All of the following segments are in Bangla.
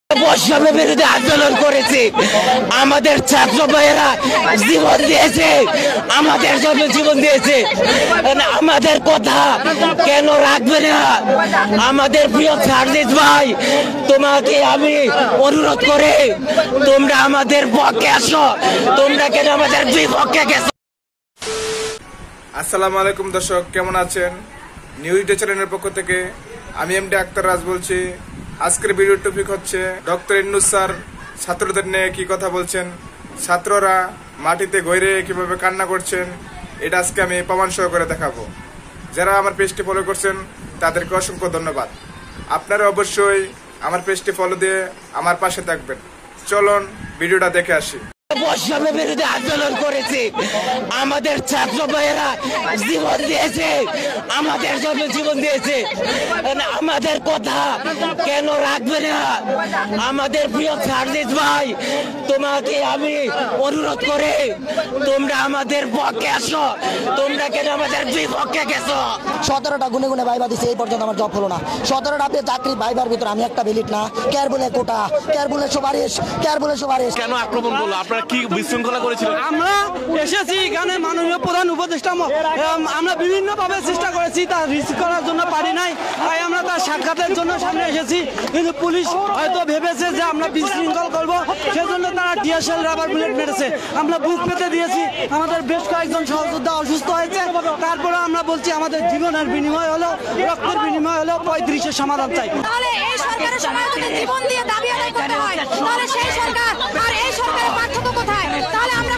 বৈষম্যের বিরুদ্ধে আন্দোলন করেছি। আমাদের ছাত্র ভাইয়েরা জীবন দিয়েছে, আমাদের জন্য জীবন দিয়েছে। আমাদের কথা কেন রাখবে না? আমাদের প্রিয় সার্জিস ভাই, তোমাকে আমি অনুরোধ করে তোমরা আমাদের পক্ষে আসো, তোমরা কেন আমাদের বিপক্ষে গেছো? আসসালামু আলাইকুম দর্শক, কেমন আছেন? নিউজ ডে চ্যানেলের পক্ষ থেকে আমি এমডি আক্তার রাজ বলছি। আজকের ভিডিওর টপিক হচ্ছে ডক্টর ইউনূস স্যার ছাত্রদের নিয়ে কি কথা বলছেন, ছাত্ররা মাটিতে গইরে কিভাবে কান্না করছেন, এটা আজকে আমি প্রমাণ সহ করে দেখাবো। যারা আমার পেজটি ফলো করছেন তাদেরকে অসংখ্য ধন্যবাদ। আপনারা অবশ্যই আমার পেজটি ফলো দিয়ে আমার পাশে থাকবেন। চলুন ভিডিওটা দেখে আসি। বৈষম্যের বিরুদ্ধে আন্দোলন করেছি। আমাদের ছাত্র ভাইয়েরা জীবন দিয়েছে, আমাদের জন্য জীবন দিয়েছে। আমাদের কথা কেন রাখবে না? আমাদের প্রিয় সার্জিস ভাই, তোমাকে আমি অনুরোধ করে তোমরা আমাদের পক্ষে আসো, তোমরা কেন আমাদের বিপক্ষে গেছো? 17টা গুনে গুনে ভাইবা দিছে, এই পর্যন্ত আমার জব হলো না। 17টা আপনি চাকরি ভাইবার ভিতরে আমি একটা ভ্যালিড না। কেয়ার বলে কোটা, কেয়ার বলে সুপারিশ, কেয়ার বলে সুপারিশ। কেন আক্রমণ করলো? আপনারা কি বিশৃঙ্খলা করেছিলেন? আমরা এসেছি এখানে মাননীয় প্রধান উপদেষ্টা, আমরা বিভিন্ন ভাবে চেষ্টা করেছি, তা রিসিভ করার জন্য পারি নাই। তাই আমরা তার সাক্ষাতের জন্য সামনে এসেছি, কিন্তু পুলিশ হয়তো ভেবেছে যে আমরা বিশৃঙ্খল করবো, সেজন্য তারা টিয়ারশেল রাবার বুলেট মেরেছে। আমরা বুক পেতে দিয়েছি, আমাদের বেশ কয়েকজন সহযোদ্ধা অসুস্থ হয়েছে। তারপরে আমরা বলছি আমাদের জীবনের বিনিময় হলো, রক্তের বিনিময় হলো 35-এর সমাধান চাই। তাহলে এই সরকারের সময় যদি জীবন দিয়ে দাবি আদায় করতে হয়, তাহলে সেই সরকার আর এই সরকারের পার্থক্য কোথায়? তাহলে আমরা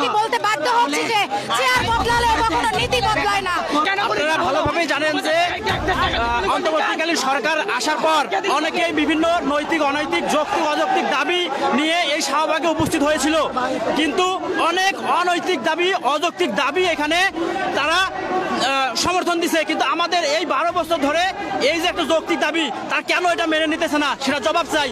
কি বলতে বাধ্য হচ্ছি যে চেয়ার বদলালে কখনো নীতি বদলায় না? আপনারা ভালোভাবেই জানেন যে অন্তর্বর্তীকালীন সরকার আসার পর অনেকেই বিভিন্ন নৈতিক অনৈতিক যৌক্তিক অযৌক্তিক দাবি নিয়ে এই শাহবাগে উপস্থিত হয়েছিল, কিন্তু অনেক অনৈতিক দাবি অযৌক্তিক দাবি এখানে তারা সমর্থন দিছে। কিন্তু আমাদের এই 12 বছর ধরে এই যে একটা যৌক্তিক দাবি, তা কেন এটা মেনে নিতেছে না, সেটা জবাব চাই।